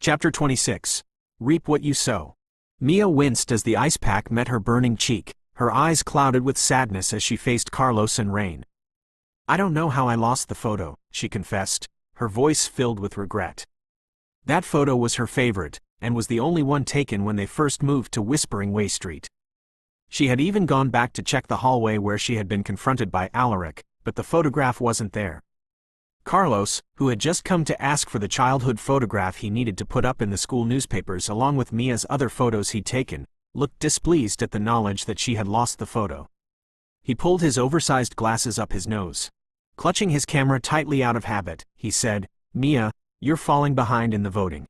Chapter 26. Reap What You Sow. Mia winced as the ice pack met her burning cheek, her eyes clouded with sadness as she faced Carlos and Rain. "I don't know how I lost the photo," she confessed, her voice filled with regret. That photo was her favorite, and was the only one taken when they first moved to Whispering Way Street. She had even gone back to check the hallway where she had been confronted by Alaric, but the photograph wasn't there. Carlos, who had just come to ask for the childhood photograph he needed to put up in the school newspapers along with Mia's other photos he'd taken, looked displeased at the knowledge that she had lost the photo. He pulled his oversized glasses up his nose. Clutching his camera tightly out of habit, he said, "Mia, you're falling behind in the voting.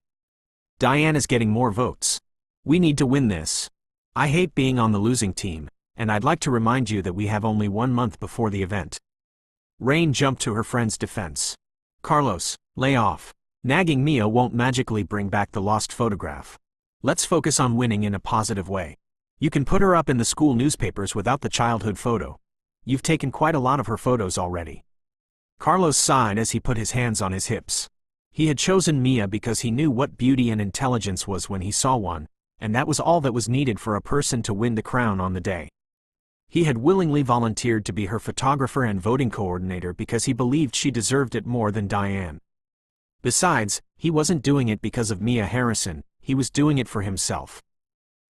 Diane is getting more votes. We need to win this. I hate being on the losing team, and I'd like to remind you that we have only 1 month before the event." Rain jumped to her friend's defense. "Carlos, lay off. Nagging Mia won't magically bring back the lost photograph. Let's focus on winning in a positive way. You can put her up in the school newspapers without the childhood photo. You've taken quite a lot of her photos already." Carlos sighed as he put his hands on his hips. He had chosen Mia because he knew what beauty and intelligence was when he saw one, and that was all that was needed for a person to win the crown on the day. He had willingly volunteered to be her photographer and voting coordinator because he believed she deserved it more than Diane. Besides, he wasn't doing it because of Mia Harrison, he was doing it for himself.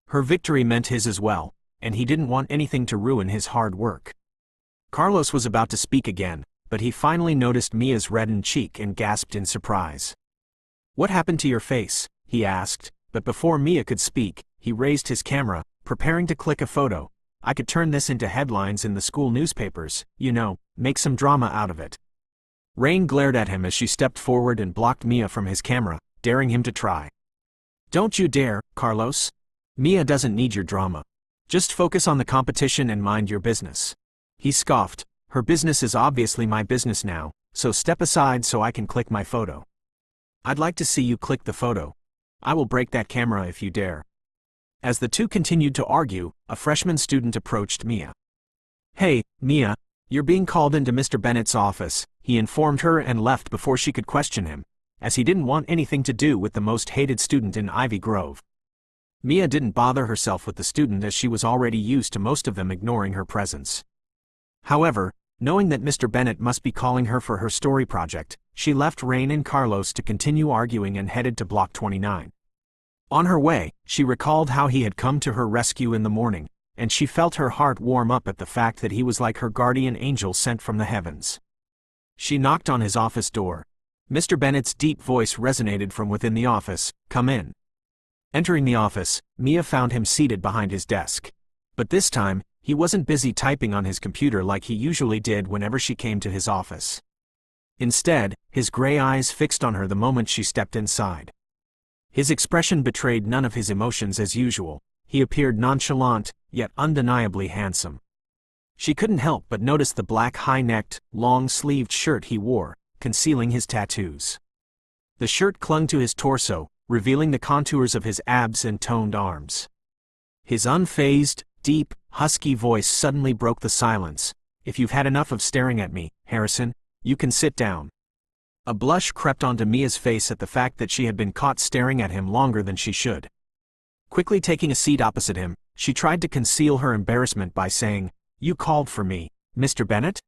Her victory meant his as well, and he didn't want anything to ruin his hard work. Carlos was about to speak again, but he finally noticed Mia's reddened cheek and gasped in surprise. "What happened to your face?" he asked, but before Mia could speak, he raised his camera, preparing to click a photo. "I could turn this into headlines in the school newspapers, you know, make some drama out of it." Rain glared at him as she stepped forward and blocked Mia from his camera, daring him to try. "Don't you dare, Carlos. Mia doesn't need your drama. Just focus on the competition and mind your business." He scoffed. "Her business is obviously my business now, so step aside so I can click my photo." "I'd like to see you click the photo. I will break that camera if you dare." As the two continued to argue, a freshman student approached Mia. "Hey, Mia, you're being called into Mr. Bennett's office," he informed her and left before she could question him, as he didn't want anything to do with the most hated student in Ivy Grove. Mia didn't bother herself with the student as she was already used to most of them ignoring her presence. However, knowing that Mr. Bennett must be calling her for her story project, she left Rain and Carlos to continue arguing and headed to Block 29. On her way, she recalled how he had come to her rescue in the morning, and she felt her heart warm up at the fact that he was like her guardian angel sent from the heavens. She knocked on his office door. Mr. Bennett's deep voice resonated from within the office, "Come in." Entering the office, Mia found him seated behind his desk. But this time, he wasn't busy typing on his computer like he usually did whenever she came to his office. Instead, his gray eyes fixed on her the moment she stepped inside. His expression betrayed none of his emotions as usual. He appeared nonchalant, yet undeniably handsome. She couldn't help but notice the black high-necked, long-sleeved shirt he wore, concealing his tattoos. The shirt clung to his torso, revealing the contours of his abs and toned arms. His unfazed, deep, husky voice suddenly broke the silence. "If you've had enough of staring at me, Harrison, you can sit down." A blush crept onto Mia's face at the fact that she had been caught staring at him longer than she should. Quickly taking a seat opposite him, she tried to conceal her embarrassment by saying, "You called for me, Mr. Bennett?"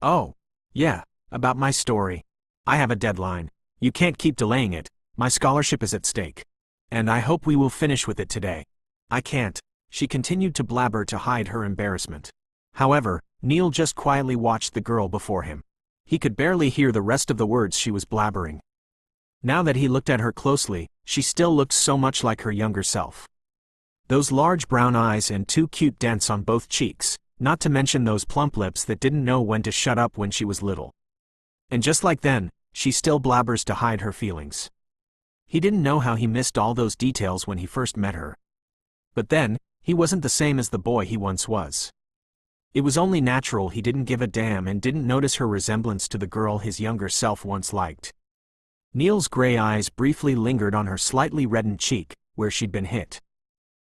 "Oh, yeah, about my story. I have a deadline. You can't keep delaying it. My scholarship is at stake. And I hope we will finish with it today." "I can't," she continued to blabber to hide her embarrassment. However, Neil just quietly watched the girl before him. He could barely hear the rest of the words she was blabbering. Now that he looked at her closely, she still looked so much like her younger self. Those large brown eyes and 2 cute dents on both cheeks, not to mention those plump lips that didn't know when to shut up when she was little. And just like then, she still blabbers to hide her feelings. He didn't know how he missed all those details when he first met her. But then, he wasn't the same as the boy he once was. It was only natural he didn't give a damn and didn't notice her resemblance to the girl his younger self once liked. Neil's gray eyes briefly lingered on her slightly reddened cheek, where she'd been hit.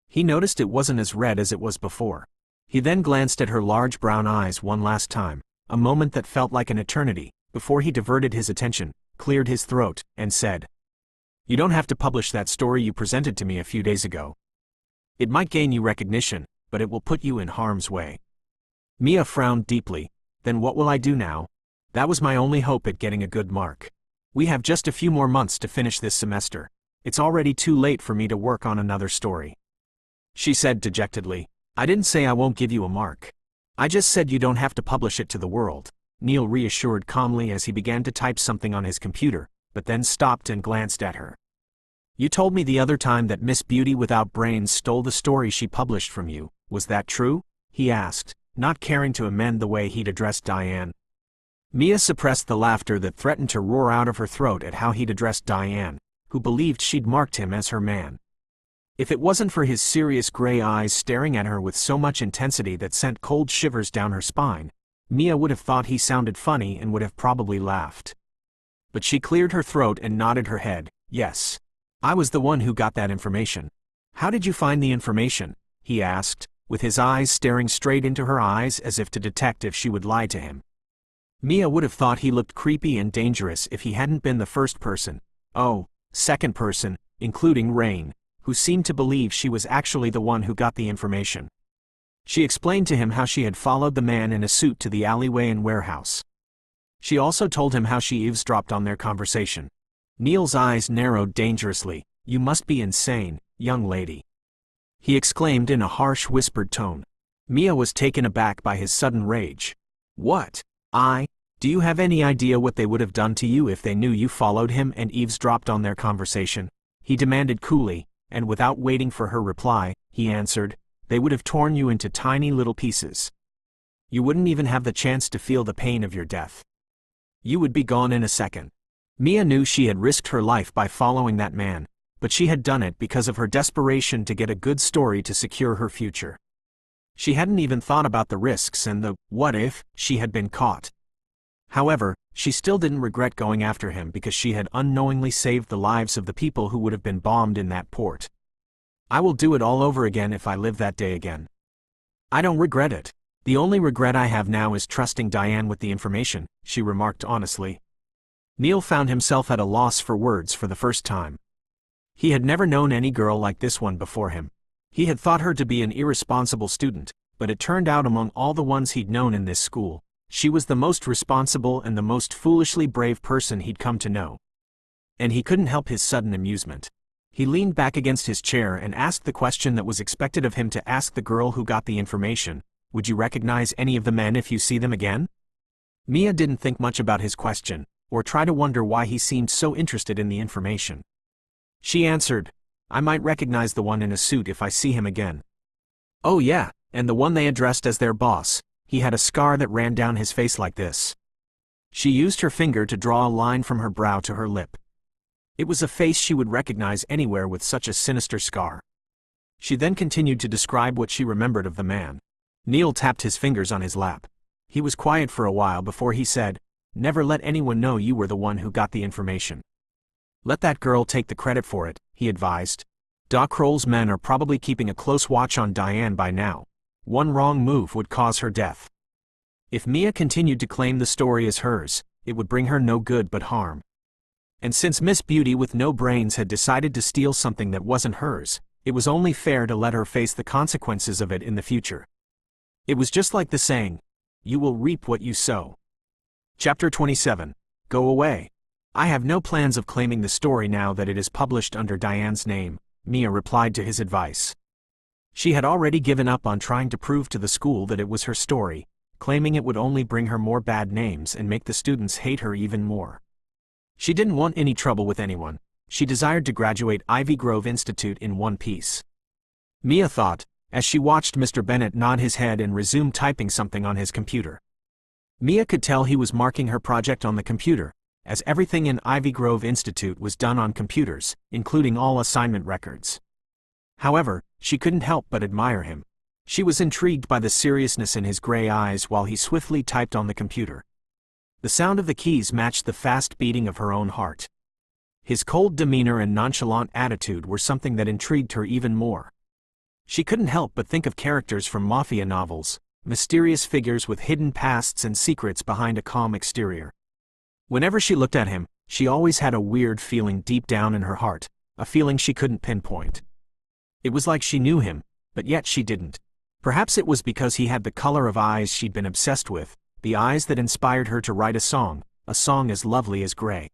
He noticed it wasn't as red as it was before. He then glanced at her large brown eyes one last time, a moment that felt like an eternity, before he diverted his attention, cleared his throat, and said, You don't have to publish that story you presented to me a few days ago. It might gain you recognition, but it will put you in harm's way." Mia frowned deeply. "Then what will I do now? That was my only hope at getting a good mark. We have just a few more months to finish this semester. It's already too late for me to work on another story," she said dejectedly. "I didn't say I won't give you a mark. I just said you don't have to publish it to the world," Neil reassured calmly as he began to type something on his computer, but then stopped and glanced at her. "You told me the other time that Miss Beauty without brains stole the story she published from you. Was that true?" he asked, not caring to amend the way he'd addressed Diane. Mia suppressed the laughter that threatened to roar out of her throat at how he'd addressed Diane, who believed she'd marked him as her man. If it wasn't for his serious gray eyes staring at her with so much intensity that sent cold shivers down her spine, Mia would have thought he sounded funny and would have probably laughed. But she cleared her throat and nodded her head. "Yes. I was the one who got that information." "How did you find the information?" he asked, with his eyes staring straight into her eyes as if to detect if she would lie to him. Mia would have thought he looked creepy and dangerous if he hadn't been the first person, second person, including Rain, who seemed to believe she was actually the one who got the information. She explained to him how she had followed the man in a suit to the alleyway and warehouse. She also told him how she eavesdropped on their conversation. Neil's eyes narrowed dangerously. "You must be insane, young lady," he exclaimed in a harsh whispered tone. Mia was taken aback by his sudden rage. "What? Do you have any idea what they would have done to you if they knew you followed him and eavesdropped on their conversation?" he demanded coolly, and without waiting for her reply, he answered, "They would have torn you into tiny little pieces. You wouldn't even have the chance to feel the pain of your death. You would be gone in a second." Mia knew she had risked her life by following that man, but she had done it because of her desperation to get a good story to secure her future. She hadn't even thought about the risks and the what if she had been caught. However, she still didn't regret going after him because she had unknowingly saved the lives of the people who would have been bombed in that port. "I will do it all over again if I live that day again. I don't regret it. The only regret I have now is trusting Diane with the information," she remarked honestly. Neil found himself at a loss for words for the first time. He had never known any girl like this one before him. He had thought her to be an irresponsible student, but it turned out among all the ones he'd known in this school, she was the most responsible and the most foolishly brave person he'd come to know. And he couldn't help his sudden amusement. He leaned back against his chair and asked the question that was expected of him to ask the girl who got the information: "Would you recognize any of the men if you see them again?" Mia didn't think much about his question, or try to wonder why he seemed so interested in the information. She answered, "I might recognize the one in a suit if I see him again." "Oh yeah, and the one they addressed as their boss. He had a scar that ran down his face like this." She used her finger to draw a line from her brow to her lip. It was a face she would recognize anywhere with such a sinister scar. She then continued to describe what she remembered of the man. Neil tapped his fingers on his lap. He was quiet for a while before he said, "Never let anyone know you were the one who got the information. Let that girl take the credit for it," he advised. "Doc Kroll's men are probably keeping a close watch on Diane by now. One wrong move would cause her death. If Mia continued to claim the story as hers, it would bring her no good but harm. And since Miss Beauty with no brains had decided to steal something that wasn't hers, it was only fair to let her face the consequences of it in the future. It was just like the saying, 'You will reap what you sow.'" Chapter 27. Go away. "I have no plans of claiming the story now that it is published under Diane's name," Mia replied to his advice. She had already given up on trying to prove to the school that it was her story, claiming it would only bring her more bad names and make the students hate her even more. She didn't want any trouble with anyone. She desired to graduate Ivy Grove Institute in one piece. Mia thought, as she watched Mr. Bennett nod his head and resume typing something on his computer. Mia could tell he was marking her project on the computer, as everything in Ivy Grove Institute was done on computers, including all assignment records. However, she couldn't help but admire him. She was intrigued by the seriousness in his gray eyes while he swiftly typed on the computer. The sound of the keys matched the fast beating of her own heart. His cold demeanor and nonchalant attitude were something that intrigued her even more. She couldn't help but think of characters from mafia novels, mysterious figures with hidden pasts and secrets behind a calm exterior. Whenever she looked at him, she always had a weird feeling deep down in her heart, a feeling she couldn't pinpoint. It was like she knew him, but yet she didn't. Perhaps it was because he had the color of eyes she'd been obsessed with, the eyes that inspired her to write a song as lovely as gray.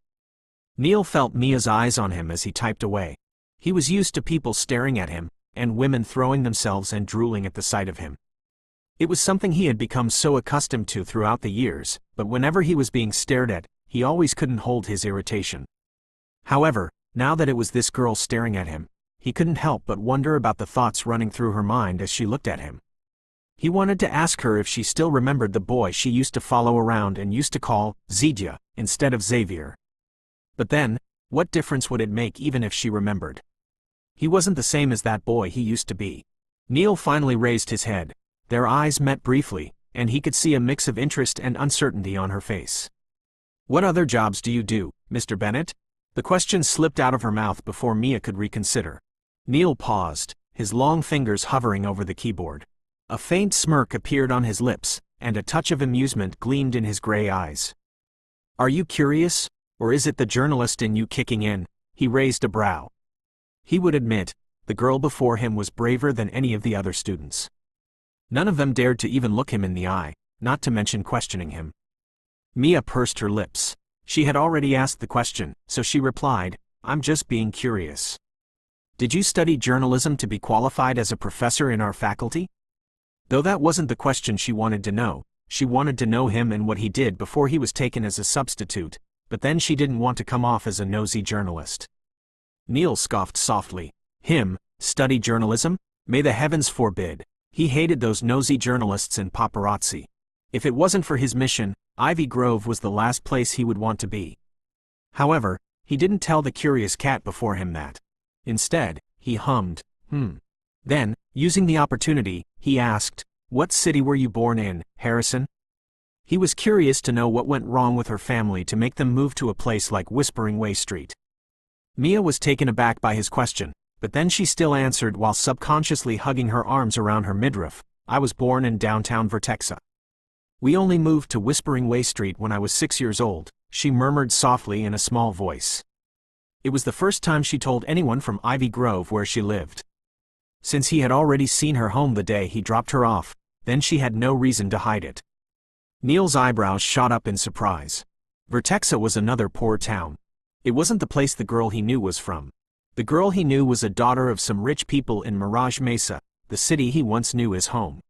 Neil felt Mia's eyes on him as he typed away. He was used to people staring at him, and women throwing themselves and drooling at the sight of him. It was something he had become so accustomed to throughout the years, but whenever he was being stared at, he always couldn't hold his irritation. However, now that it was this girl staring at him, he couldn't help but wonder about the thoughts running through her mind as she looked at him. He wanted to ask her if she still remembered the boy she used to follow around and used to call Zidja instead of Xavier. But then, what difference would it make even if she remembered? He wasn't the same as that boy he used to be. Neil finally raised his head. Their eyes met briefly, and he could see a mix of interest and uncertainty on her face. "What other jobs do you do, Mr. Bennett?" The question slipped out of her mouth before Mia could reconsider. Neil paused, his long fingers hovering over the keyboard. A faint smirk appeared on his lips, and a touch of amusement gleamed in his gray eyes. "Are you curious, or is it the journalist in you kicking in?" He raised a brow. He would admit, the girl before him was braver than any of the other students. None of them dared to even look him in the eye, not to mention questioning him. Mia pursed her lips. She had already asked the question, so she replied, "I'm just being curious." "Did you study journalism to be qualified as a professor in our faculty?" Though that wasn't the question she wanted to know, she wanted to know him and what he did before he was taken as a substitute, but then she didn't want to come off as a nosy journalist. Neil scoffed softly. Him, study journalism? May the heavens forbid. He hated those nosy journalists and paparazzi. If it wasn't for his mission, Ivy Grove was the last place he would want to be. However, he didn't tell the curious cat before him that. Instead, he hummed, Then, using the opportunity, he asked, "What city were you born in, Harrison?" He was curious to know what went wrong with her family to make them move to a place like Whispering Way Street. Mia was taken aback by his question, but then she still answered while subconsciously hugging her arms around her midriff, "I was born in downtown Vertexa. We only moved to Whispering Way Street when I was 6 years old," she murmured softly in a small voice. It was the first time she told anyone from Ivy Grove where she lived. Since he had already seen her home the day he dropped her off, then she had no reason to hide it. Neil's eyebrows shot up in surprise. Vertexa was another poor town. It wasn't the place the girl he knew was from. The girl he knew was a daughter of some rich people in Mirage Mesa, the city he once knew as home.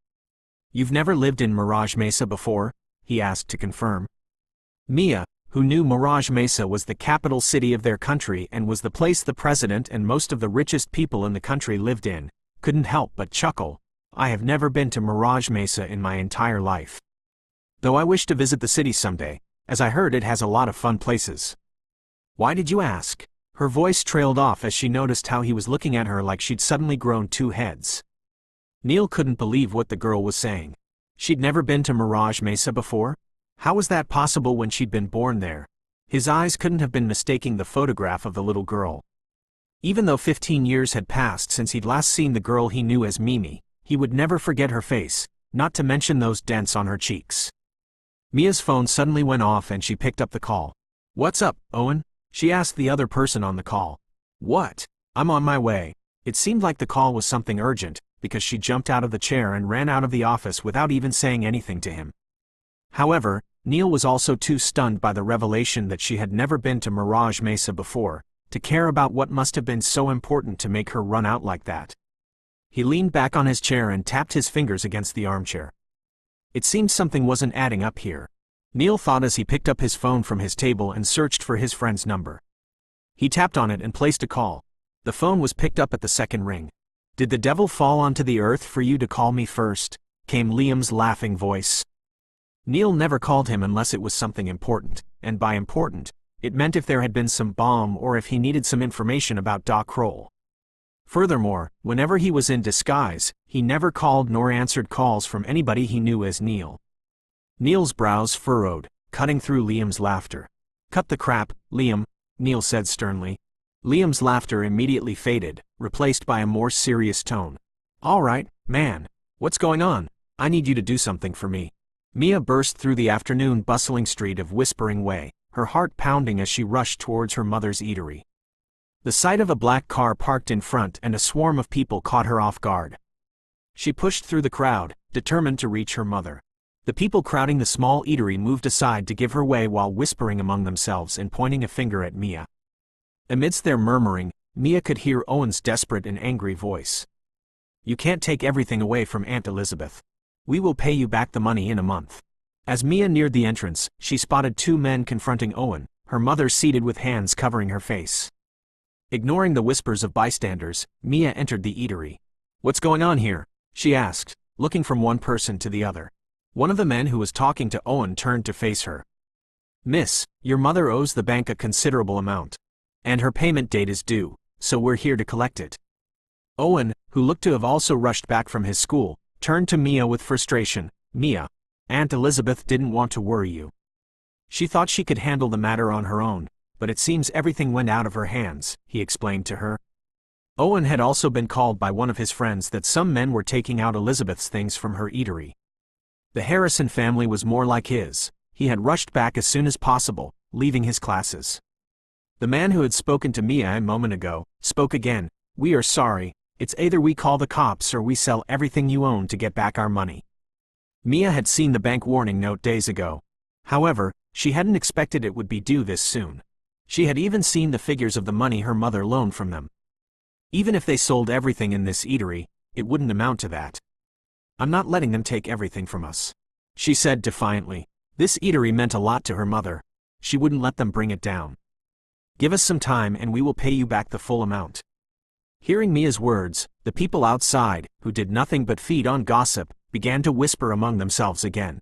"You've never lived in Mirage Mesa before?" he asked to confirm. Mia, who knew Mirage Mesa was the capital city of their country and was the place the president and most of the richest people in the country lived in, couldn't help but chuckle. "I have never been to Mirage Mesa in my entire life. Though I wish to visit the city someday, as I heard it has a lot of fun places." "Why did you ask?" Her voice trailed off as she noticed how he was looking at her like she'd suddenly grown 2 heads. Neil couldn't believe what the girl was saying. She'd never been to Mirage Mesa before? How was that possible when she'd been born there? His eyes couldn't have been mistaking the photograph of the little girl. Even though 15 years had passed since he'd last seen the girl he knew as Mimi, he would never forget her face, not to mention those dents on her cheeks. Mia's phone suddenly went off and she picked up the call. "What's up, Owen?" she asked the other person on the call. "What? I'm on my way." It seemed like the call was something urgent, because she jumped out of the chair and ran out of the office without even saying anything to him. However, Neil was also too stunned by the revelation that she had never been to Mirage Mesa before, to care about what must have been so important to make her run out like that. He leaned back on his chair and tapped his fingers against the armchair. It seemed something wasn't adding up here. Neil thought as he picked up his phone from his table and searched for his friend's number. He tapped on it and placed a call. The phone was picked up at the second ring. "Did the devil fall onto the earth for you to call me first?" came Liam's laughing voice. Neil never called him unless it was something important, and by important, it meant if there had been some bomb or if he needed some information about Doc Kroll. Furthermore, whenever he was in disguise, he never called nor answered calls from anybody he knew as Neil. Neil's brows furrowed, cutting through Liam's laughter. "Cut the crap, Liam," Neil said sternly. Liam's laughter immediately faded, replaced by a more serious tone. "All right, man. What's going on? I need you to do something for me." Mia burst through the afternoon bustling street of Whispering Way, her heart pounding as she rushed towards her mother's eatery. The sight of a black car parked in front and a swarm of people caught her off guard. She pushed through the crowd, determined to reach her mother. The people crowding the small eatery moved aside to give her way while whispering among themselves and pointing a finger at Mia. Amidst their murmuring, Mia could hear Owen's desperate and angry voice. "You can't take everything away from Aunt Elizabeth. We will pay you back the money in a month." As Mia neared the entrance, she spotted two men confronting Owen, her mother seated with hands covering her face. Ignoring the whispers of bystanders, Mia entered the eatery. "What's going on here?" she asked, looking from one person to the other. One of the men who was talking to Owen turned to face her. "Miss, your mother owes the bank a considerable amount. And her payment date is due, so we're here to collect it." Owen, who looked to have also rushed back from his school, turned to Mia with frustration. "Mia, Aunt Elizabeth didn't want to worry you. She thought she could handle the matter on her own, but it seems everything went out of her hands," he explained to her. Owen had also been called by one of his friends that some men were taking out Elizabeth's things from her eatery. The Harrison family was more like his. He had rushed back as soon as possible, leaving his classes. The man who had spoken to Mia a moment ago spoke again. "We are sorry, it's either we call the cops or we sell everything you own to get back our money." Mia had seen the bank warning note days ago. However, she hadn't expected it would be due this soon. She had even seen the figures of the money her mother loaned from them. Even if they sold everything in this eatery, it wouldn't amount to that. "I'm not letting them take everything from us," she said defiantly. This eatery meant a lot to her mother. She wouldn't let them bring it down. "Give us some time and we will pay you back the full amount." Hearing Mia's words, the people outside, who did nothing but feed on gossip, began to whisper among themselves again.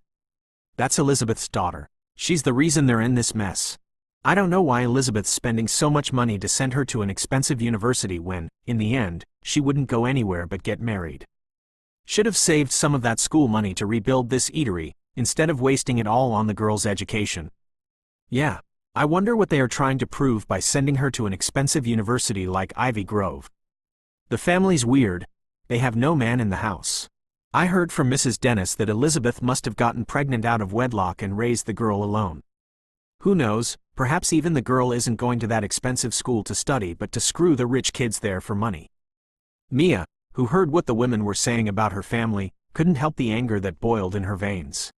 "That's Elizabeth's daughter. She's the reason they're in this mess. I don't know why Elizabeth's spending so much money to send her to an expensive university when, in the end, she wouldn't go anywhere but get married. Should have saved some of that school money to rebuild this eatery, instead of wasting it all on the girl's education. Yeah, I wonder what they are trying to prove by sending her to an expensive university like Ivy Grove. The family's weird. They have no man in the house. I heard from Mrs. Dennis that Elizabeth must have gotten pregnant out of wedlock and raised the girl alone. Who knows, perhaps even the girl isn't going to that expensive school to study but to screw the rich kids there for money." Mia, who heard what the women were saying about her family, couldn't help the anger that boiled in her veins.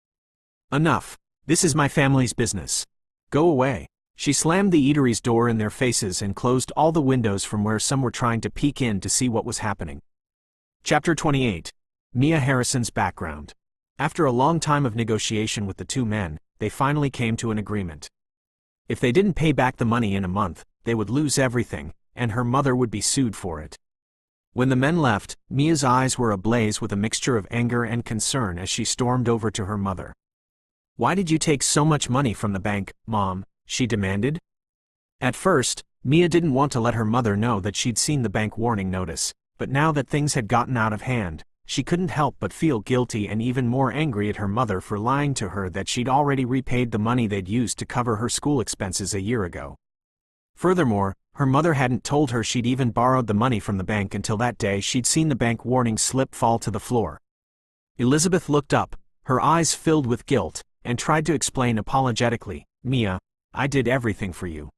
"Enough. This is my family's business. Go away." She slammed the eatery's door in their faces and closed all the windows from where some were trying to peek in to see what was happening. Chapter 28. Mia Harrison's background. After a long time of negotiation with the two men, they finally came to an agreement. If they didn't pay back the money in a month, they would lose everything, and her mother would be sued for it. When the men left, Mia's eyes were ablaze with a mixture of anger and concern as she stormed over to her mother. "Why did you take so much money from the bank, Mom?" she demanded. At first, Mia didn't want to let her mother know that she'd seen the bank warning notice, but now that things had gotten out of hand, she couldn't help but feel guilty and even more angry at her mother for lying to her that she'd already repaid the money they'd used to cover her school expenses a year ago. Furthermore, her mother hadn't told her she'd even borrowed the money from the bank until that day she'd seen the bank warning slip fall to the floor. Elizabeth looked up, her eyes filled with guilt, and tried to explain apologetically, "Mia, I did everything for you.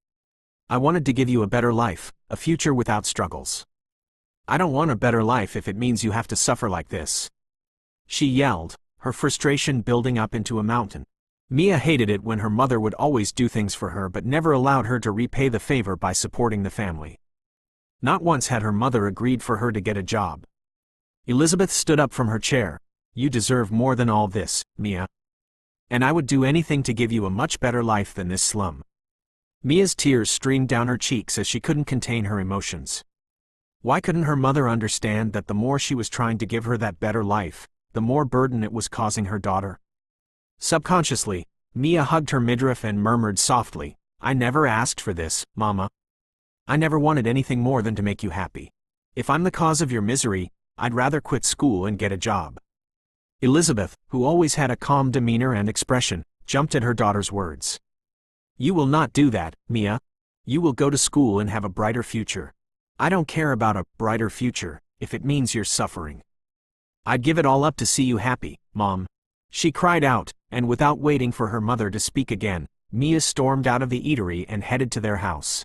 I wanted to give you a better life, a future without struggles. I don't want a better life if it means you have to suffer like this." She yelled, her frustration building up into a mountain. Mia hated it when her mother would always do things for her but never allowed her to repay the favor by supporting the family. Not once had her mother agreed for her to get a job. Elizabeth stood up from her chair. "You deserve more than all this, Mia. And I would do anything to give you a much better life than this slum." Mia's tears streamed down her cheeks as she couldn't contain her emotions. Why couldn't her mother understand that the more she was trying to give her that better life, the more burden it was causing her daughter? Subconsciously, Mia hugged her midriff and murmured softly, "I never asked for this, Mama. I never wanted anything more than to make you happy. If I'm the cause of your misery, I'd rather quit school and get a job." Elizabeth, who always had a calm demeanor and expression, jumped at her daughter's words. "You will not do that, Mia. You will go to school and have a brighter future. I don't care about a brighter future if it means you're suffering. I'd give it all up to see you happy, Mom," she cried out, and without waiting for her mother to speak again, Mia stormed out of the eatery and headed to their house.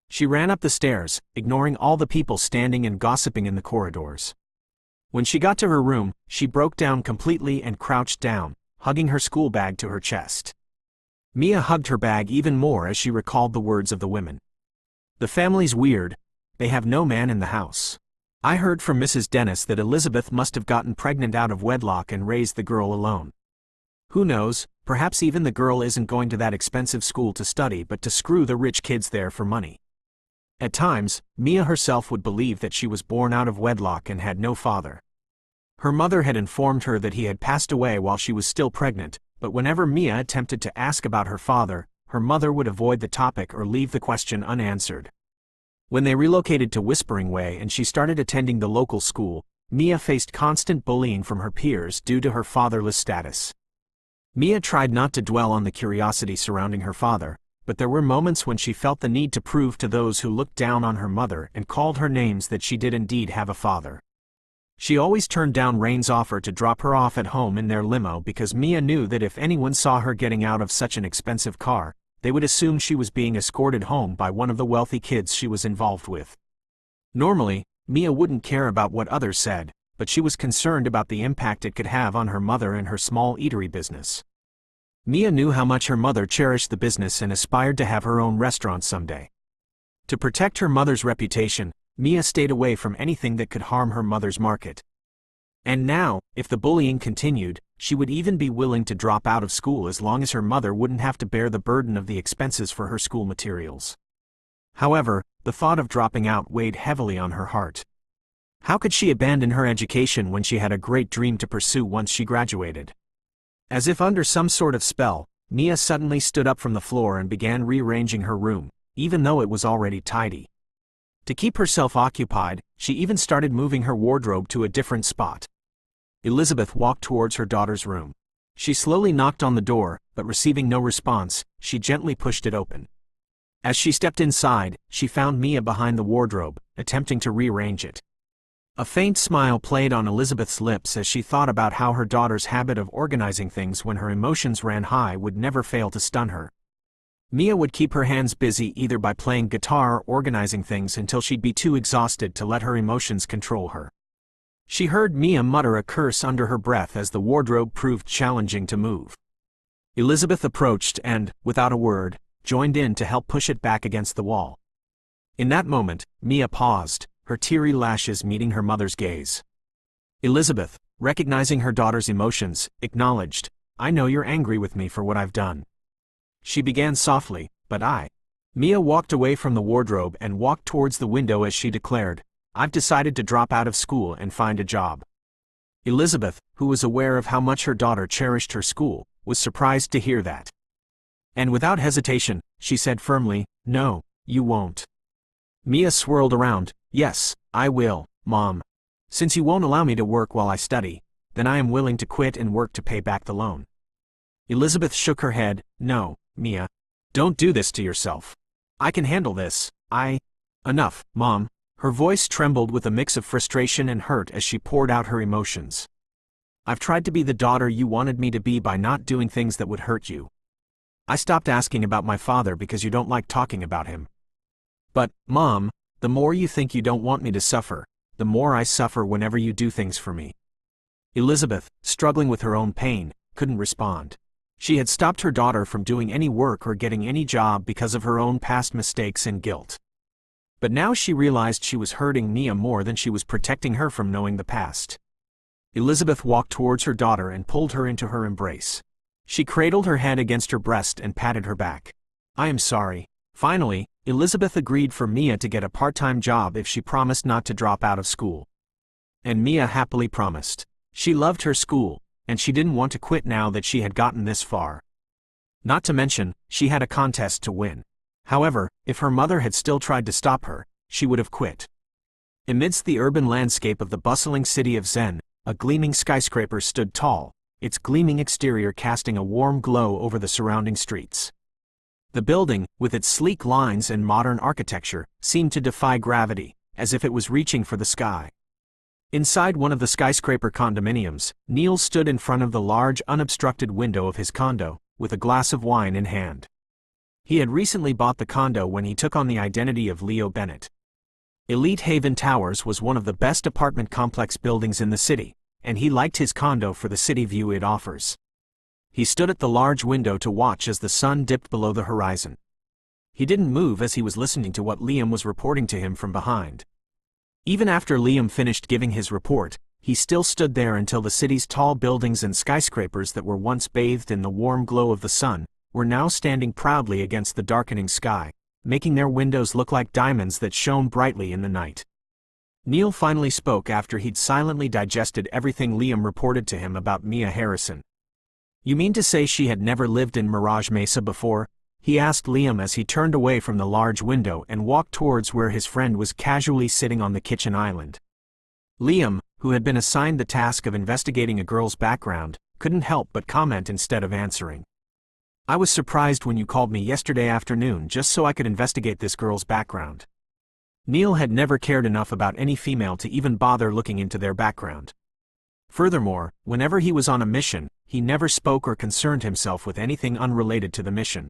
She ran up the stairs, ignoring all the people standing and gossiping in the corridors. When she got to her room, she broke down completely and crouched down, hugging her school bag to her chest. Mia hugged her bag even more as she recalled the words of the women. "The family's weird. They have no man in the house. I heard from Mrs. Dennis that Elizabeth must have gotten pregnant out of wedlock and raised the girl alone. Who knows, perhaps even the girl isn't going to that expensive school to study but to screw the rich kids there for money." At times, Mia herself would believe that she was born out of wedlock and had no father. Her mother had informed her that he had passed away while she was still pregnant, but whenever Mia attempted to ask about her father, her mother would avoid the topic or leave the question unanswered. When they relocated to Whispering Way and she started attending the local school, Mia faced constant bullying from her peers due to her fatherless status. Mia tried not to dwell on the curiosity surrounding her father, but there were moments when she felt the need to prove to those who looked down on her mother and called her names that she did indeed have a father. She always turned down Rain's offer to drop her off at home in their limo because Mia knew that if anyone saw her getting out of such an expensive car, they would assume she was being escorted home by one of the wealthy kids she was involved with. Normally, Mia wouldn't care about what others said, but she was concerned about the impact it could have on her mother and her small eatery business. Mia knew how much her mother cherished the business and aspired to have her own restaurant someday. To protect her mother's reputation, Mia stayed away from anything that could harm her mother's market. And now, if the bullying continued, she would even be willing to drop out of school as long as her mother wouldn't have to bear the burden of the expenses for her school materials. However, the thought of dropping out weighed heavily on her heart. How could she abandon her education when she had a great dream to pursue once she graduated? As if under some sort of spell, Mia suddenly stood up from the floor and began rearranging her room, even though it was already tidy. To keep herself occupied, she even started moving her wardrobe to a different spot. Elizabeth walked towards her daughter's room. She slowly knocked on the door, but receiving no response, she gently pushed it open. As she stepped inside, she found Mia behind the wardrobe, attempting to rearrange it. A faint smile played on Elizabeth's lips as she thought about how her daughter's habit of organizing things when her emotions ran high would never fail to stun her. Mia would keep her hands busy either by playing guitar or organizing things until she'd be too exhausted to let her emotions control her. She heard Mia mutter a curse under her breath as the wardrobe proved challenging to move. Elizabeth approached and, without a word, joined in to help push it back against the wall. In that moment, Mia paused, her teary lashes meeting her mother's gaze. Elizabeth, recognizing her daughter's emotions, acknowledged, "I know you're angry with me for what I've done." She began softly, "But Mia walked away from the wardrobe and walked towards the window as she declared, "I've decided to drop out of school and find a job." Elizabeth, who was aware of how much her daughter cherished her school, was surprised to hear that. And without hesitation, she said firmly, "No, you won't." Mia swirled around, "Yes, I will, Mom. Since you won't allow me to work while I study, then I am willing to quit and work to pay back the loan." Elizabeth shook her head, "No, Mia. Don't do this to yourself. I can handle this, Enough, Mom." Her voice trembled with a mix of frustration and hurt as she poured out her emotions. "I've tried to be the daughter you wanted me to be by not doing things that would hurt you. I stopped asking about my father because you don't like talking about him. But, Mom, the more you think you don't want me to suffer, the more I suffer whenever you do things for me." Elizabeth, struggling with her own pain, couldn't respond. She had stopped her daughter from doing any work or getting any job because of her own past mistakes and guilt. But now she realized she was hurting Mia more than she was protecting her from knowing the past. Elizabeth walked towards her daughter and pulled her into her embrace. She cradled her head against her breast and patted her back. "I am sorry." Finally, Elizabeth agreed for Mia to get a part-time job if she promised not to drop out of school. And Mia happily promised. She loved her school, and she didn't want to quit now that she had gotten this far. Not to mention, she had a contest to win. However, if her mother had still tried to stop her, she would have quit. Amidst the urban landscape of the bustling city of Zen, a gleaming skyscraper stood tall, its gleaming exterior casting a warm glow over the surrounding streets. The building, with its sleek lines and modern architecture, seemed to defy gravity, as if it was reaching for the sky. Inside one of the skyscraper condominiums, Neil stood in front of the large unobstructed window of his condo, with a glass of wine in hand. He had recently bought the condo when he took on the identity of Leo Bennett. Elite Haven Towers was one of the best apartment complex buildings in the city, and he liked his condo for the city view it offers. He stood at the large window to watch as the sun dipped below the horizon. He didn't move as he was listening to what Liam was reporting to him from behind. Even after Liam finished giving his report, he still stood there until the city's tall buildings and skyscrapers that were once bathed in the warm glow of the sun were now standing proudly against the darkening sky, making their windows look like diamonds that shone brightly in the night. Neil finally spoke after he'd silently digested everything Liam reported to him about Mia Harrison. "You mean to say she had never lived in Mirage Mesa before?" he asked Liam as he turned away from the large window and walked towards where his friend was casually sitting on the kitchen island. Liam, who had been assigned the task of investigating a girl's background, couldn't help but comment instead of answering. "I was surprised when you called me yesterday afternoon just so I could investigate this girl's background." Neil had never cared enough about any female to even bother looking into their background. Furthermore, whenever he was on a mission, he never spoke or concerned himself with anything unrelated to the mission.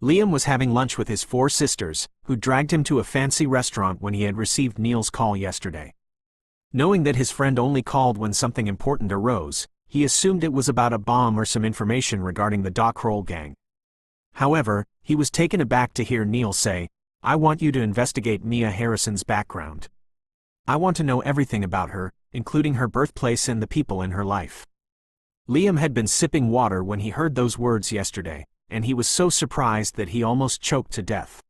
Liam was having lunch with his 4 sisters, who dragged him to a fancy restaurant when he had received Neil's call yesterday. Knowing that his friend only called when something important arose, he assumed it was about a bomb or some information regarding the Doc Roll gang. However, he was taken aback to hear Neil say, "I want you to investigate Mia Harrison's background. I want to know everything about her, including her birthplace and the people in her life." Liam had been sipping water when he heard those words yesterday, and he was so surprised that he almost choked to death.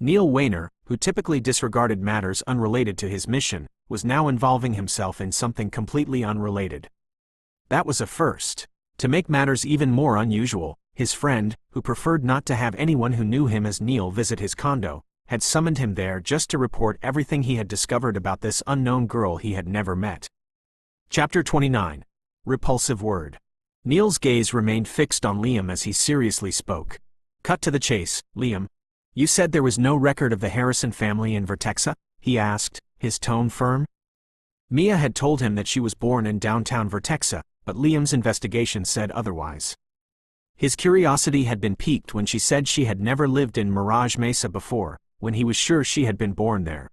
Neil Wayner, who typically disregarded matters unrelated to his mission, was now involving himself in something completely unrelated. That was a first. To make matters even more unusual, his friend, who preferred not to have anyone who knew him as Neil visit his condo, had summoned him there just to report everything he had discovered about this unknown girl he had never met. Chapter 29. Repulsive Word. Neil's gaze remained fixed on Liam as he seriously spoke. "Cut to the chase, Liam. You said there was no record of the Harrison family in Vertexa?" he asked, his tone firm. Mia had told him that she was born in downtown Vertexa, but Liam's investigation said otherwise. His curiosity had been piqued when she said she had never lived in Mirage Mesa before, when he was sure she had been born there.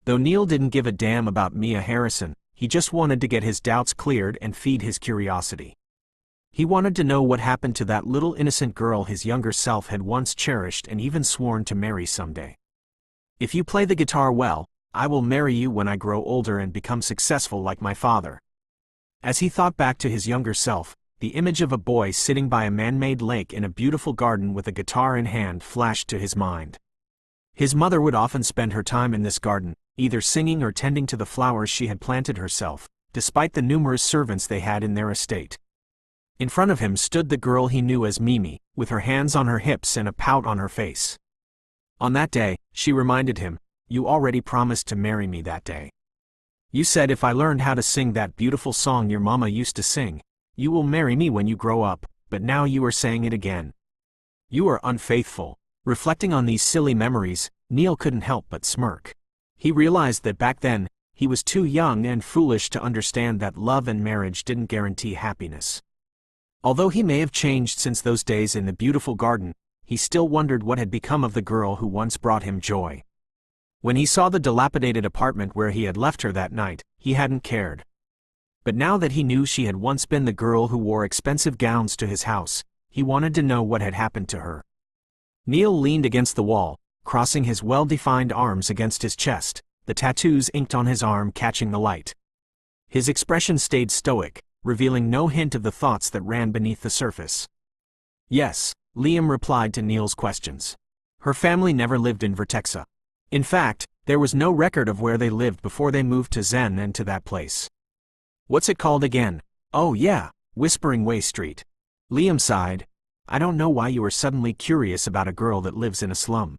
Though Neil didn't give a damn about Mia Harrison, he just wanted to get his doubts cleared and feed his curiosity. He wanted to know what happened to that little innocent girl his younger self had once cherished and even sworn to marry someday. "If you play the guitar well, I will marry you when I grow older and become successful like my father." As he thought back to his younger self, the image of a boy sitting by a man-made lake in a beautiful garden with a guitar in hand flashed to his mind. His mother would often spend her time in this garden, either singing or tending to the flowers she had planted herself, despite the numerous servants they had in their estate. In front of him stood the girl he knew as Mimi, with her hands on her hips and a pout on her face. On that day, she reminded him, "You already promised to marry me that day. You said if I learned how to sing that beautiful song your mama used to sing, you will marry me when you grow up, but now you are saying it again. You are unfaithful." Reflecting on these silly memories, Neil couldn't help but smirk. He realized that back then, he was too young and foolish to understand that love and marriage didn't guarantee happiness. Although he may have changed since those days in the beautiful garden, he still wondered what had become of the girl who once brought him joy. When he saw the dilapidated apartment where he had left her that night, he hadn't cared. But now that he knew she had once been the girl who wore expensive gowns to his house, he wanted to know what had happened to her. Neil leaned against the wall, crossing his well-defined arms against his chest, the tattoos inked on his arm catching the light. His expression stayed stoic, revealing no hint of the thoughts that ran beneath the surface. "Yes," Liam replied to Neil's questions. "Her family never lived in Vertexa. In fact, there was no record of where they lived before they moved to Zen and to that place. What's it called again? Oh yeah, Whispering Way Street." Liam sighed. "I don't know why you are suddenly curious about a girl that lives in a slum.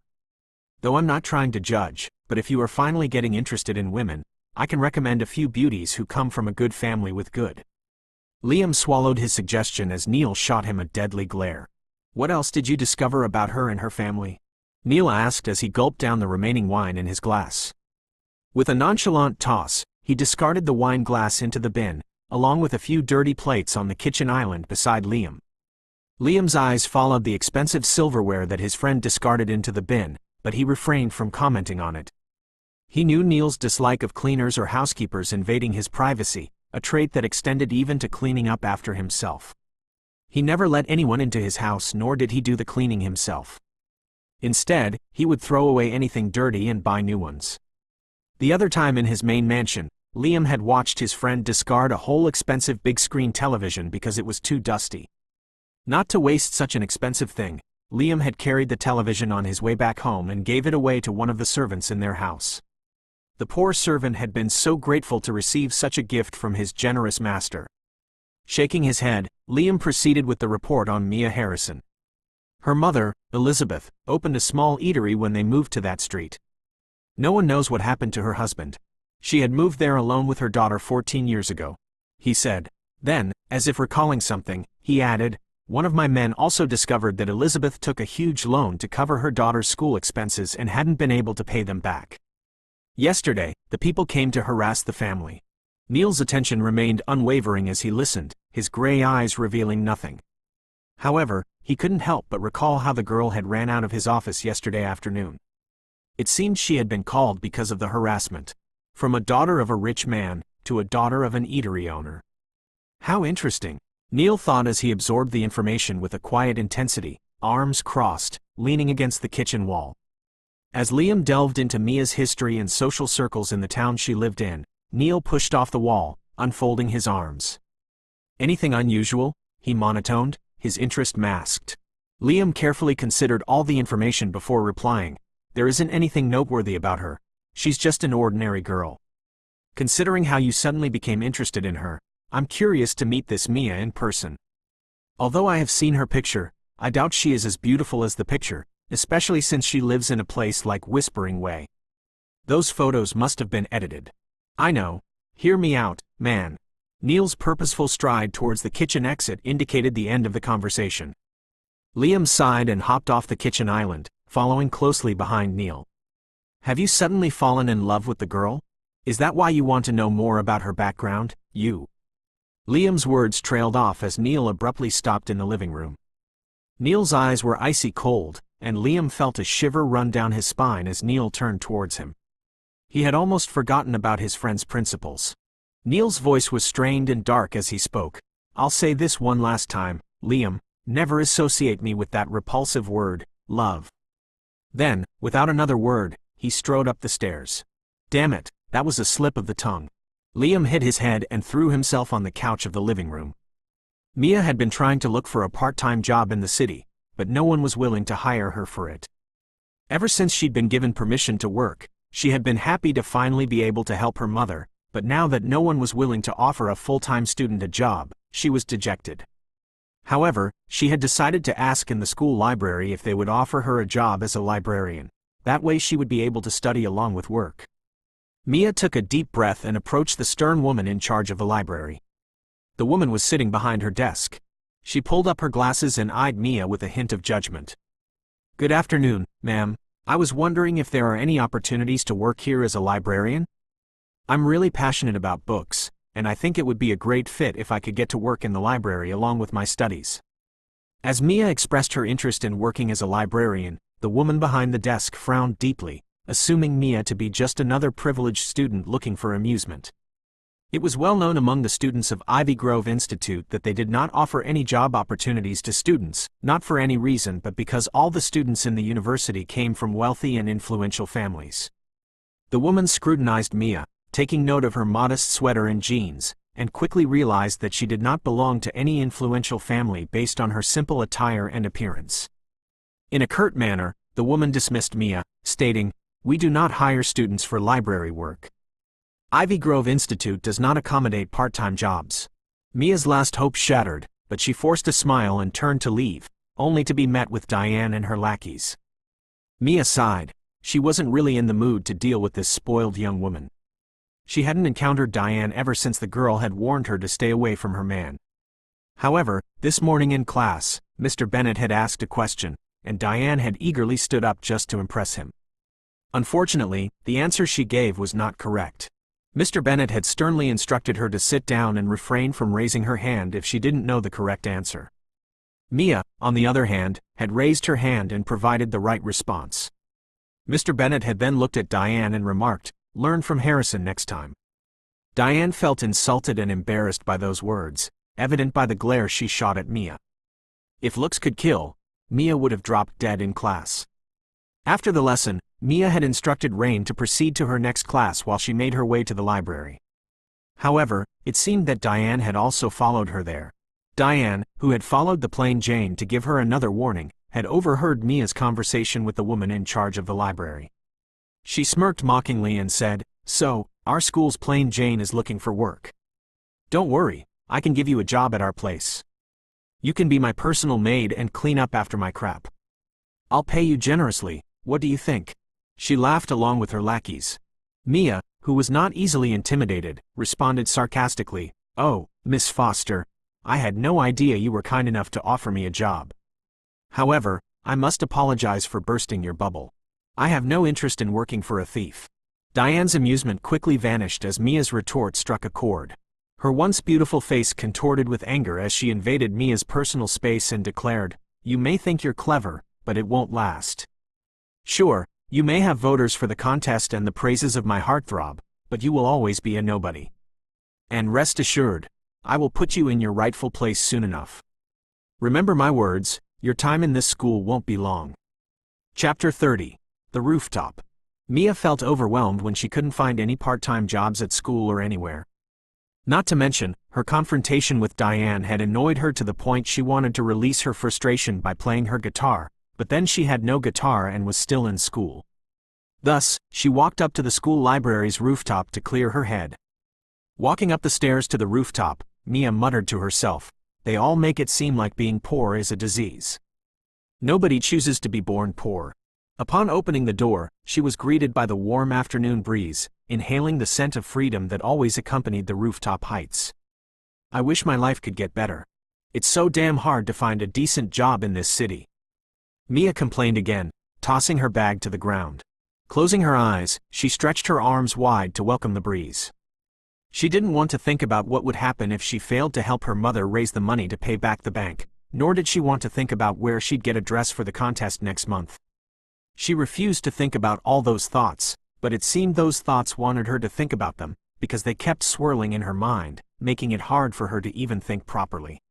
Though I'm not trying to judge, but if you are finally getting interested in women, I can recommend a few beauties who come from a good family with good." Liam swallowed his suggestion as Neil shot him a deadly glare. "What else did you discover about her and her family?" Neil asked as he gulped down the remaining wine in his glass. With a nonchalant toss, he discarded the wine glass into the bin, along with a few dirty plates on the kitchen island beside Liam. Liam's eyes followed the expensive silverware that his friend discarded into the bin, but he refrained from commenting on it. He knew Neil's dislike of cleaners or housekeepers invading his privacy, a trait that extended even to cleaning up after himself. He never let anyone into his house, nor did he do the cleaning himself. Instead, he would throw away anything dirty and buy new ones. The other time in his main mansion, Liam had watched his friend discard a whole expensive big-screen television because it was too dusty. Not to waste such an expensive thing, Liam had carried the television on his way back home and gave it away to one of the servants in their house. The poor servant had been so grateful to receive such a gift from his generous master. Shaking his head, Liam proceeded with the report on Mia Harrison. Her mother, Elizabeth, opened a small eatery when they moved to that street. No one knows what happened to her husband. She had moved there alone with her daughter 14 years ago, he said. Then, as if recalling something, he added, one of my men also discovered that Elizabeth took a huge loan to cover her daughter's school expenses and hadn't been able to pay them back. Yesterday, the people came to harass the family. Neil's attention remained unwavering as he listened, his gray eyes revealing nothing. However, he couldn't help but recall how the girl had ran out of his office yesterday afternoon. It seemed she had been called because of the harassment. From a daughter of a rich man, to a daughter of an eatery owner. How interesting, Neil thought as he absorbed the information with a quiet intensity, arms crossed, leaning against the kitchen wall. As Liam delved into Mia's history and social circles in the town she lived in, Neil pushed off the wall, unfolding his arms. Anything unusual? He monotoned, his interest masked. Liam carefully considered all the information before replying. There isn't anything noteworthy about her. She's just an ordinary girl. Considering how you suddenly became interested in her, I'm curious to meet this Mia in person. Although I have seen her picture, I doubt she is as beautiful as the picture, especially since she lives in a place like Whispering Way. Those photos must have been edited. I know. Hear me out, man. Neil's purposeful stride towards the kitchen exit indicated the end of the conversation. Liam sighed and hopped off the kitchen island, following closely behind Neil. Have you suddenly fallen in love with the girl? Is that why you want to know more about her background, you? Liam's words trailed off as Neil abruptly stopped in the living room. Neil's eyes were icy cold, and Liam felt a shiver run down his spine as Neil turned towards him. He had almost forgotten about his friend's principles. Neil's voice was strained and dark as he spoke. I'll say this one last time, Liam, never associate me with that repulsive word, love. Then, without another word, he strode up the stairs. Damn it, that was a slip of the tongue. Liam hit his head and threw himself on the couch of the living room. Mia had been trying to look for a part-time job in the city, but no one was willing to hire her for it. Ever since she'd been given permission to work, she had been happy to finally be able to help her mother, but now that no one was willing to offer a full-time student a job, she was dejected. However, she had decided to ask in the school library if they would offer her a job as a librarian. That way she would be able to study along with work. Mia took a deep breath and approached the stern woman in charge of the library. The woman was sitting behind her desk. She pulled up her glasses and eyed Mia with a hint of judgment. Good afternoon, ma'am. I was wondering if there are any opportunities to work here as a librarian? I'm really passionate about books, and I think it would be a great fit if I could get to work in the library along with my studies. As Mia expressed her interest in working as a librarian, the woman behind the desk frowned deeply, assuming Mia to be just another privileged student looking for amusement. It was well known among the students of Ivy Grove Institute that they did not offer any job opportunities to students, not for any reason but because all the students in the university came from wealthy and influential families. The woman scrutinized Mia, taking note of her modest sweater and jeans, and quickly realized that she did not belong to any influential family based on her simple attire and appearance. In a curt manner, the woman dismissed Mia, stating, "We do not hire students for library work. Ivy Grove Institute does not accommodate part-time jobs." Mia's last hope shattered, but she forced a smile and turned to leave, only to be met with Diane and her lackeys. Mia sighed. She wasn't really in the mood to deal with this spoiled young woman. She hadn't encountered Diane ever since the girl had warned her to stay away from her man. However, this morning in class, Mr. Bennett had asked a question, and Diane had eagerly stood up just to impress him. Unfortunately, the answer she gave was not correct. Mr. Bennett had sternly instructed her to sit down and refrain from raising her hand if she didn't know the correct answer. Mia, on the other hand, had raised her hand and provided the right response. Mr. Bennet had then looked at Diane and remarked, "Learn from Harrison next time." Diane felt insulted and embarrassed by those words, evident by the glare she shot at Mia. If looks could kill, Mia would have dropped dead in class. After the lesson, Mia had instructed Rain to proceed to her next class while she made her way to the library. However, it seemed that Diane had also followed her there. Diane, who had followed the plain Jane to give her another warning, had overheard Mia's conversation with the woman in charge of the library. She smirked mockingly and said, "So, our school's plain Jane is looking for work. Don't worry, I can give you a job at our place. You can be my personal maid and clean up after my crap. I'll pay you generously, what do you think?" She laughed along with her lackeys. Mia, who was not easily intimidated, responded sarcastically, "Oh, Miss Foster, I had no idea you were kind enough to offer me a job. However, I must apologize for bursting your bubble. I have no interest in working for a thief." Diane's amusement quickly vanished as Mia's retort struck a chord. Her once beautiful face contorted with anger as she invaded Mia's personal space and declared, "You may think you're clever, but it won't last. Sure, you may have voters for the contest and the praises of my heartthrob, but you will always be a nobody. And rest assured, I will put you in your rightful place soon enough. Remember my words, your time in this school won't be long." Chapter 30. The Rooftop. Mia felt overwhelmed when she couldn't find any part-time jobs at school or anywhere. Not to mention, her confrontation with Diane had annoyed her to the point she wanted to release her frustration by playing her guitar, but then she had no guitar and was still in school. Thus, she walked up to the school library's rooftop to clear her head. Walking up the stairs to the rooftop, Mia muttered to herself, "They all make it seem like being poor is a disease. Nobody chooses to be born poor." Upon opening the door, she was greeted by the warm afternoon breeze, inhaling the scent of freedom that always accompanied the rooftop heights. "I wish my life could get better. It's so damn hard to find a decent job in this city," Mia complained again, tossing her bag to the ground. Closing her eyes, she stretched her arms wide to welcome the breeze. She didn't want to think about what would happen if she failed to help her mother raise the money to pay back the bank, nor did she want to think about where she'd get a dress for the contest next month. She refused to think about all those thoughts, but it seemed those thoughts wanted her to think about them, because they kept swirling in her mind, making it hard for her to even think properly.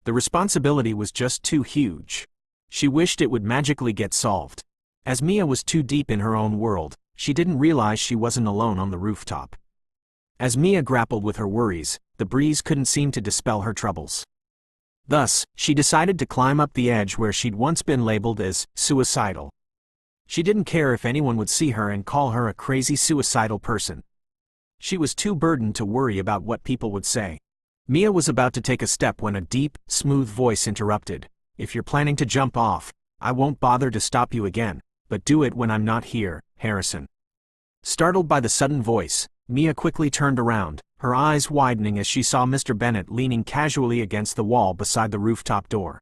The responsibility was just too huge. She wished it would magically get solved. As Mia was too deep in her own world, she didn't realize she wasn't alone on the rooftop. As Mia grappled with her worries, the breeze couldn't seem to dispel her troubles. Thus, she decided to climb up the edge where she'd once been labeled as suicidal. She didn't care if anyone would see her and call her a crazy suicidal person. She was too burdened to worry about what people would say. Mia was about to take a step when a deep, smooth voice interrupted. "If you're planning to jump off, I won't bother to stop you again, but do it when I'm not here, Harrison." Startled by the sudden voice, Mia quickly turned around, her eyes widening as she saw Mr. Bennet leaning casually against the wall beside the rooftop door.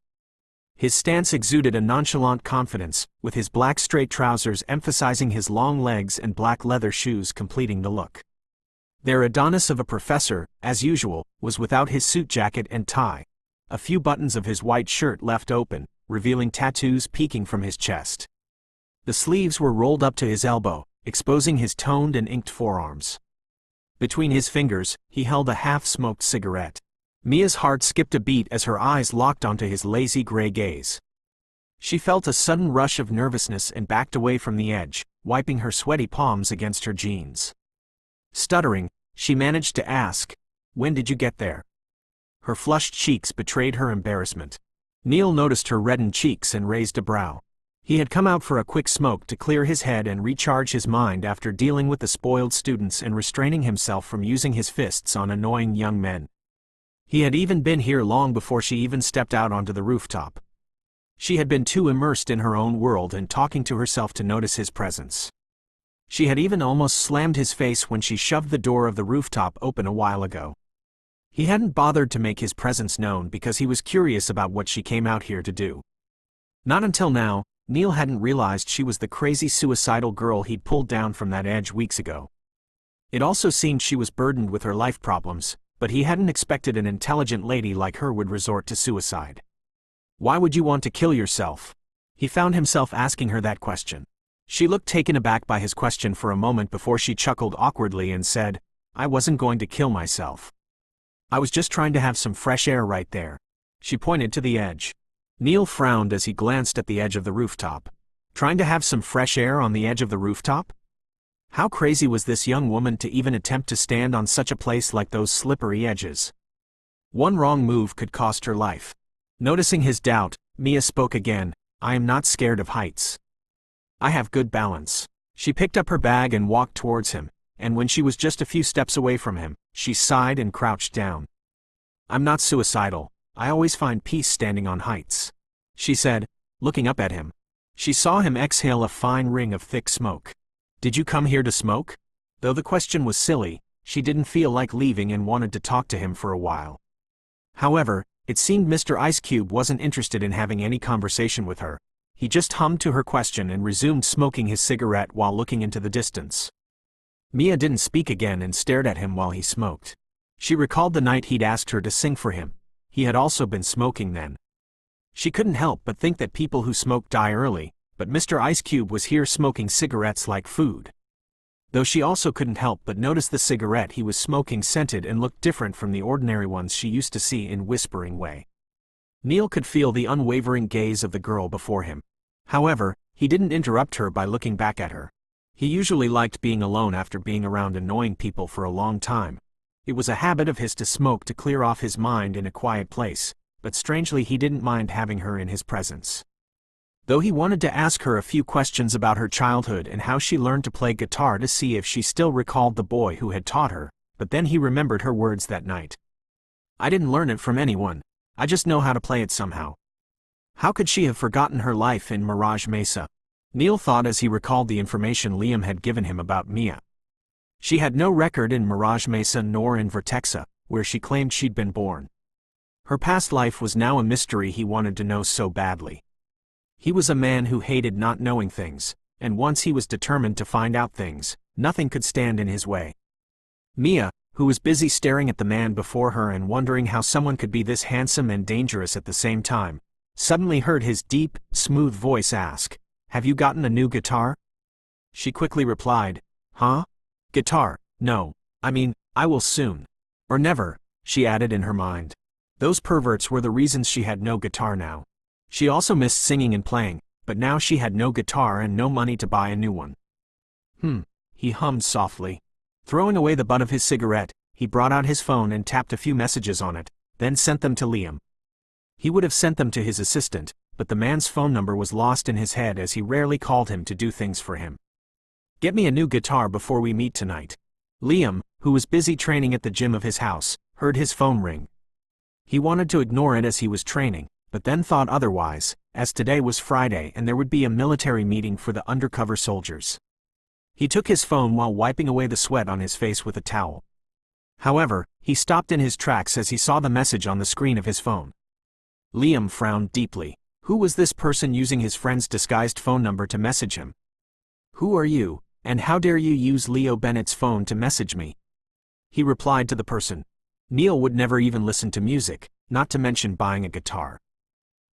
His stance exuded a nonchalant confidence, with his black straight trousers emphasizing his long legs and black leather shoes completing the look. Their Adonis of a professor, as usual, was without his suit jacket and tie. A few buttons of his white shirt left open, revealing tattoos peeking from his chest. The sleeves were rolled up to his elbow, exposing his toned and inked forearms. Between his fingers, he held a half-smoked cigarette. Mia's heart skipped a beat as her eyes locked onto his lazy gray gaze. She felt a sudden rush of nervousness and backed away from the edge, wiping her sweaty palms against her jeans. Stuttering, she managed to ask, "When did you get there?" Her flushed cheeks betrayed her embarrassment. Neil noticed her reddened cheeks and raised a brow. He had come out for a quick smoke to clear his head and recharge his mind after dealing with the spoiled students and restraining himself from using his fists on annoying young men. He had even been here long before she even stepped out onto the rooftop. She had been too immersed in her own world and talking to herself to notice his presence. She had even almost slammed his face when she shoved the door of the rooftop open a while ago. He hadn't bothered to make his presence known because he was curious about what she came out here to do. Not until now, Neil hadn't realized she was the crazy suicidal girl he'd pulled down from that edge weeks ago. It also seemed she was burdened with her life problems, but he hadn't expected an intelligent lady like her would resort to suicide. Why would you want to kill yourself? He found himself asking her that question. She looked taken aback by his question for a moment before she chuckled awkwardly and said, I wasn't going to kill myself. I was just trying to have some fresh air right there. She pointed to the edge. Neil frowned as he glanced at the edge of the rooftop. Trying to have some fresh air on the edge of the rooftop? How crazy was this young woman to even attempt to stand on such a place like those slippery edges? One wrong move could cost her life. Noticing his doubt, Mia spoke again, I am not scared of heights. I have good balance. She picked up her bag and walked towards him, and when she was just a few steps away from him, she sighed and crouched down. I'm not suicidal, I always find peace standing on heights, she said, looking up at him. She saw him exhale a fine ring of thick smoke. Did you come here to smoke? Though the question was silly, she didn't feel like leaving and wanted to talk to him for a while. However, it seemed Mr. Ice Cube wasn't interested in having any conversation with her. He just hummed to her question and resumed smoking his cigarette while looking into the distance. Mia didn't speak again and stared at him while he smoked. She recalled the night he'd asked her to sing for him. He had also been smoking then. She couldn't help but think that people who smoke die early, but Mr. Ice Cube was here smoking cigarettes like food. Though she also couldn't help but notice the cigarette he was smoking scented and looked different from the ordinary ones she used to see in Whispering Way. Neil could feel the unwavering gaze of the girl before him. However, he didn't interrupt her by looking back at her. He usually liked being alone after being around annoying people for a long time. It was a habit of his to smoke to clear off his mind in a quiet place, but strangely he didn't mind having her in his presence. Though he wanted to ask her a few questions about her childhood and how she learned to play guitar to see if she still recalled the boy who had taught her, but then he remembered her words that night. I didn't learn it from anyone, I just know how to play it somehow. How could she have forgotten her life in Mirage Mesa? Neil thought as he recalled the information Liam had given him about Mia. She had no record in Mirage Mesa nor in Vertexa, where she claimed she'd been born. Her past life was now a mystery he wanted to know so badly. He was a man who hated not knowing things, and once he was determined to find out things, nothing could stand in his way. Mia, who was busy staring at the man before her and wondering how someone could be this handsome and dangerous at the same time, suddenly heard his deep, smooth voice ask, Have you gotten a new guitar? She quickly replied, Huh? Guitar, no, I will soon. Or never, she added in her mind. Those perverts were the reasons she had no guitar now. She also missed singing and playing, but now she had no guitar and no money to buy a new one. He hummed softly. Throwing away the butt of his cigarette, he brought out his phone and tapped a few messages on it, then sent them to Liam. He would have sent them to his assistant, but the man's phone number was lost in his head as he rarely called him to do things for him. Get me a new guitar before we meet tonight. Liam, who was busy training at the gym of his house, heard his phone ring. He wanted to ignore it as he was training, but then thought otherwise, as today was Friday and there would be a military meeting for the undercover soldiers. He took his phone while wiping away the sweat on his face with a towel. However, he stopped in his tracks as he saw the message on the screen of his phone. Liam frowned deeply. Who was this person using his friend's disguised phone number to message him? Who are you, and how dare you use Leo Bennett's phone to message me? He replied to the person. Neil would never even listen to music, not to mention buying a guitar.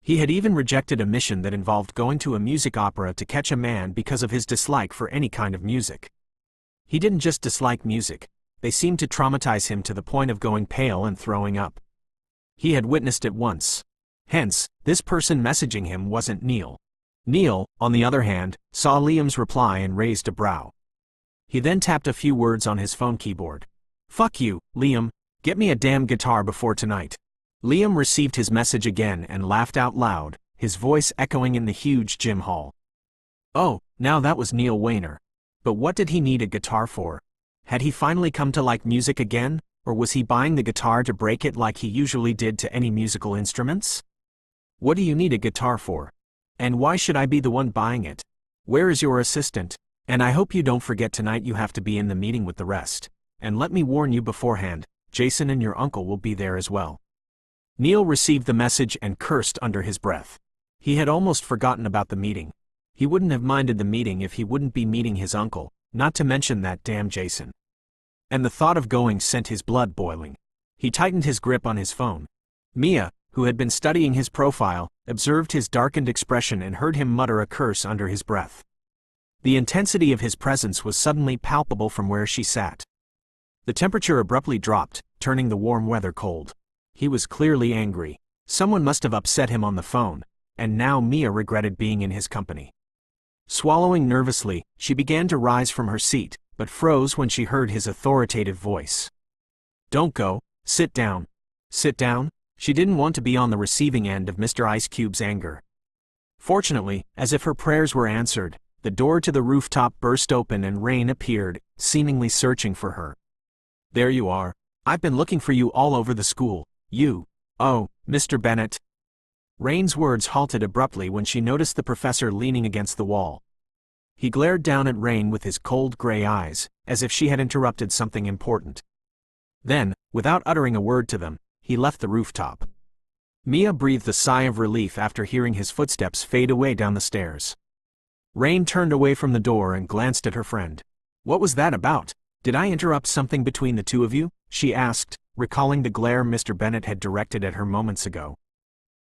He had even rejected a mission that involved going to a music opera to catch a man because of his dislike for any kind of music. He didn't just dislike music, they seemed to traumatize him to the point of going pale and throwing up. He had witnessed it once. Hence, this person messaging him wasn't Neil. Neil, on the other hand, saw Liam's reply and raised a brow. He then tapped a few words on his phone keyboard. Fuck you, Liam, get me a damn guitar before tonight. Liam received his message again and laughed out loud, his voice echoing in the huge gym hall. Oh, now that was Neil Wayner. But what did he need a guitar for? Had he finally come to like music again, or was he buying the guitar to break it like he usually did to any musical instruments? What do you need a guitar for? And why should I be the one buying it? Where is your assistant? And I hope you don't forget tonight you have to be in the meeting with the rest. And let me warn you beforehand, Jason and your uncle will be there as well. Neil received the message and cursed under his breath. He had almost forgotten about the meeting. He wouldn't have minded the meeting if he wouldn't be meeting his uncle, not to mention that damn Jason. And the thought of going sent his blood boiling. He tightened his grip on his phone. Mia, who had been studying his profile, observed his darkened expression and heard him mutter a curse under his breath. The intensity of his presence was suddenly palpable from where she sat. The temperature abruptly dropped, turning the warm weather cold. He was clearly angry. Someone must have upset him on the phone, and now Mia regretted being in his company. Swallowing nervously, she began to rise from her seat, but froze when she heard his authoritative voice. "Don't go, sit down." Sit down? She didn't want to be on the receiving end of Mr. Ice Cube's anger. Fortunately, as if her prayers were answered, the door to the rooftop burst open and Rain appeared, seemingly searching for her. "There you are. I've been looking for you all over the school. You. Oh, Mr. Bennett." Rain's words halted abruptly when she noticed the professor leaning against the wall. He glared down at Rain with his cold gray eyes, as if she had interrupted something important. Then, without uttering a word to them, he left the rooftop. Mia breathed a sigh of relief after hearing his footsteps fade away down the stairs. Rain turned away from the door and glanced at her friend. "What was that about? Did I interrupt something between the two of you?" she asked, recalling the glare Mr. Bennett had directed at her moments ago.